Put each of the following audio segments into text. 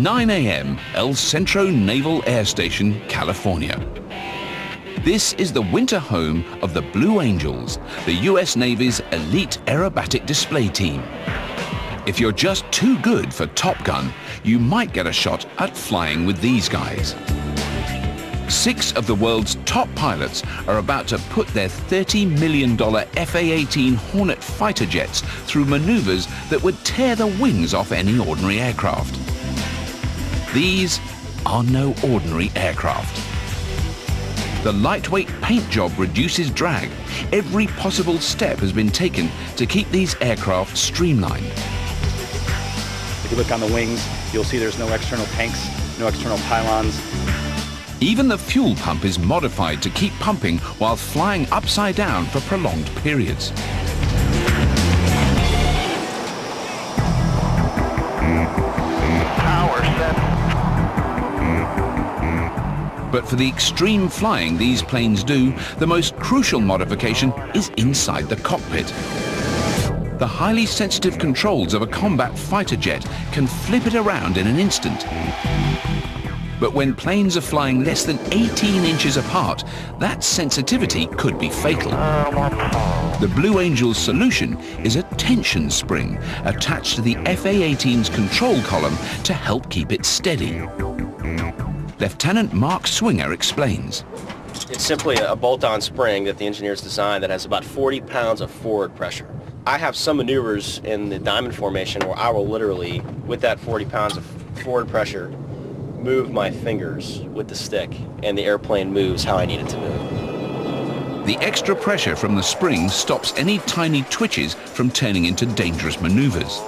9 a.m., El Centro Naval Air Station, California. This is the winter home of the Blue Angels, the U.S. Navy's elite aerobatic display team. If you're just too good for Top Gun, you might get a shot at flying with these guys. 6 of the world's top pilots are about to put their $30 million F/A-18 Hornet fighter jets through maneuvers that would tear the wings off any ordinary aircraft. These are no ordinary aircraft. The lightweight paint job reduces drag. Every possible step has been taken to keep these aircraft streamlined. If you look on the wings, you'll see there's no external tanks, no external pylons. Even the fuel pump is modified to keep pumping while flying upside down for prolonged periods. Power set. But for the extreme flying these planes do, the most crucial modification is inside the cockpit. The highly sensitive controls of a combat fighter jet can flip it around in an instant. But when planes are flying less than 18 inches apart, that sensitivity could be fatal. The Blue Angel's solution is a tension spring attached to the F/A-18's control column to help keep it steady. Lieutenant Mark Swinger explains. It's simply a bolt-on spring that the engineers designed that has about 40 pounds of forward pressure. I have some maneuvers in the diamond formation where I will literally, with that 40 pounds of forward pressure, move my fingers with the stick, and the airplane moves how I need it to move. The extra pressure from the spring stops any tiny twitches from turning into dangerous maneuvers.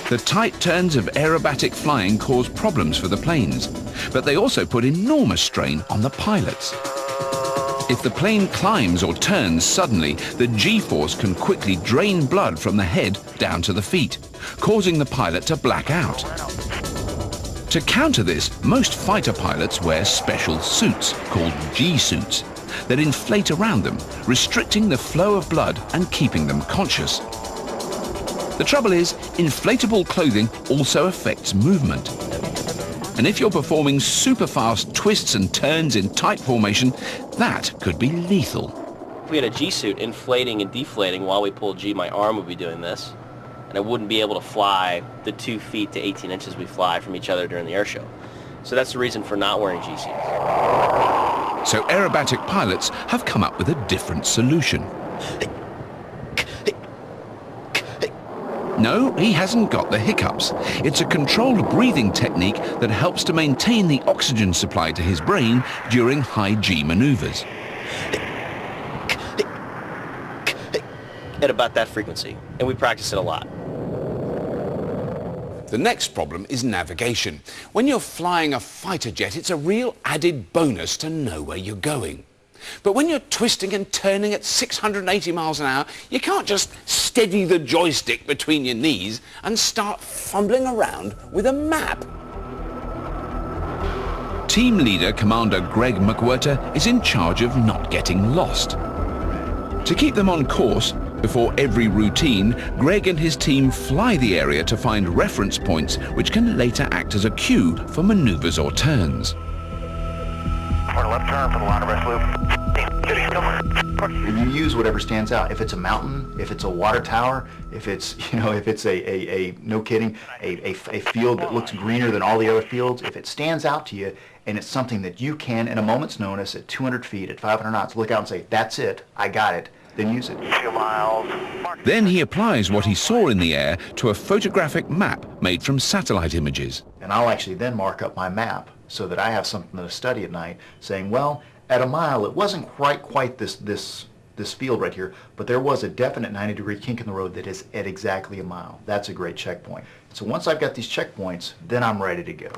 The tight turns of aerobatic flying cause problems for the planes, but they also put enormous strain on the pilots. If the plane climbs or turns suddenly, the G-force can quickly drain blood from the head down to the feet, causing the pilot to black out. To counter this, most fighter pilots wear special suits, called G-suits, that inflate around them, restricting the flow of blood and keeping them conscious. The trouble is, inflatable clothing also affects movement. And if you're performing super fast twists and turns in tight formation, that could be lethal. If we had a G-suit inflating and deflating while we pull G, my arm would be doing this, and I wouldn't be able to fly the 2 feet to 18 inches we fly from each other during the air show. So that's the reason for not wearing G-suits. So aerobatic pilots have come up with a different solution. No, he hasn't got the hiccups. It's a controlled breathing technique that helps to maintain the oxygen supply to his brain during high G maneuvers. At about that frequency, and we practice it a lot. The next problem is navigation. When you're flying a fighter jet, it's a real added bonus to know where you're going. But when you're twisting and turning at 680 miles an hour, you can't just steady the joystick between your knees and start fumbling around with a map. Team leader Commander Greg McWhirter is in charge of not getting lost. To keep them on course, before every routine, Greg and his team fly the area to find reference points which can later act as a cue for maneuvers or turns. For a left turn for the line of rest loop. You use whatever stands out. If it's a mountain, if it's a water tower, if it's, if it's a no kidding, a field that looks greener than all the other fields, if it stands out to you and it's something that you can, in a moment's notice, at 200 feet, at 500 knots, look out and say, that's it, I got it, then use it. 2 miles. Then he applies what he saw in the air to a photographic map made from satellite images. And I'll actually then mark up my map so that I have something to study at night, saying, well, at a mile, it wasn't quite this field right here, but there was a definite 90-degree kink in the road that is at exactly a mile. That's a great checkpoint. So once I've got these checkpoints, then I'm ready to go.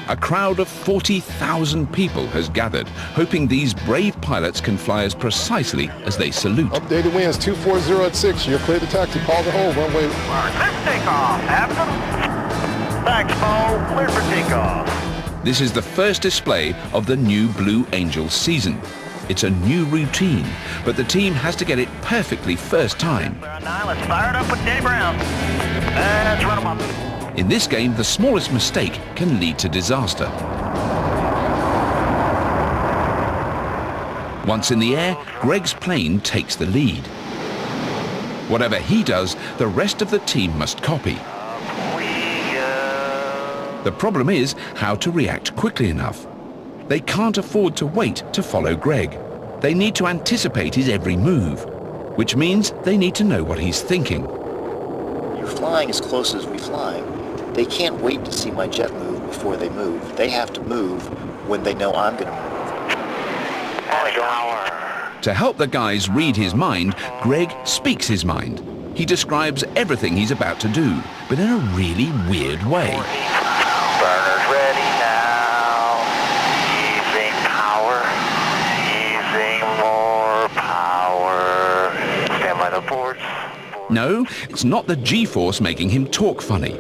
A crowd of 40,000 people has gathered, hoping these brave pilots can fly as precisely as they salute. Updated winds 240 at 6. You're clear to taxi. Call the hold. Runway. Let's take off. Thanks, Paul. Clear for takeoff. This is the first display of the new Blue Angels season. It's a new routine, but the team has to get it perfectly first time. Let's fire it up with Danny Brown. Let's run them up. In this game, the smallest mistake can lead to disaster. Once in the air, Greg's plane takes the lead. Whatever he does, the rest of the team must copy. The problem is how to react quickly enough. They can't afford to wait to follow Greg. They need to anticipate his every move, which means they need to know what he's thinking. You're flying as close as we fly. They can't wait to see my jet move before they move. They have to move when they know I'm going to move. To help the guys read his mind, Greg speaks his mind. He describes everything he's about to do, but in a really weird way. Burners ready now. Using power. Using more power. Stand by the ports. No, it's not the G-force making him talk funny.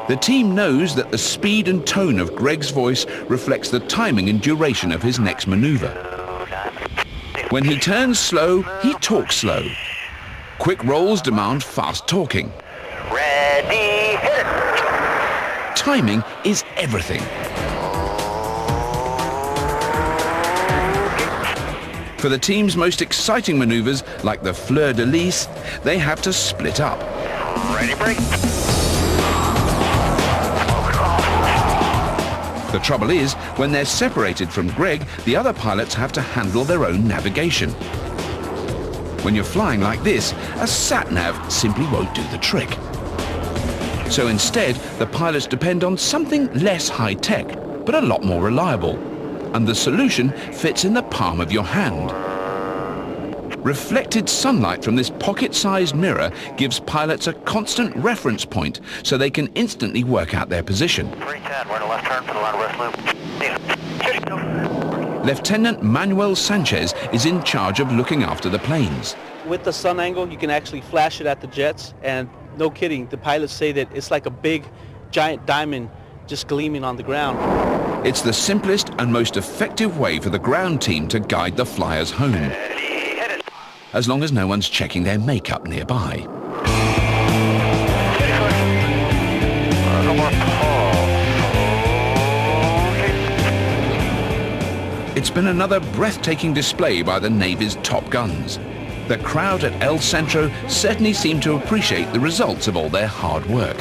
The team knows that the speed and tone of Greg's voice reflects the timing and duration of his next maneuver. When he turns slow, he talks slow. Quick rolls demand fast talking. Ready, hit it. Timing is everything. For the team's most exciting maneuvers, like the fleur-de-lis, they have to split up. Ready, break. The trouble is, when they're separated from Greg, the other pilots have to handle their own navigation. When you're flying like this, a sat-nav simply won't do the trick. So instead, the pilots depend on something less high-tech, but a lot more reliable. And the solution fits in the palm of your hand. Reflected sunlight from this pocket-sized mirror gives pilots a constant reference point so they can instantly work out their position. 310, we're in a left turn for the line of west loop. Lieutenant Manuel Sanchez is in charge of looking after the planes. With the sun angle, you can actually flash it at the jets, and no kidding, the pilots say that it's like a big, giant diamond just gleaming on the ground. It's the simplest and most effective way for the ground team to guide the flyers home, as long as no one's checking their makeup nearby. It's been another breathtaking display by the Navy's top guns. The crowd at El Centro certainly seem to appreciate the results of all their hard work.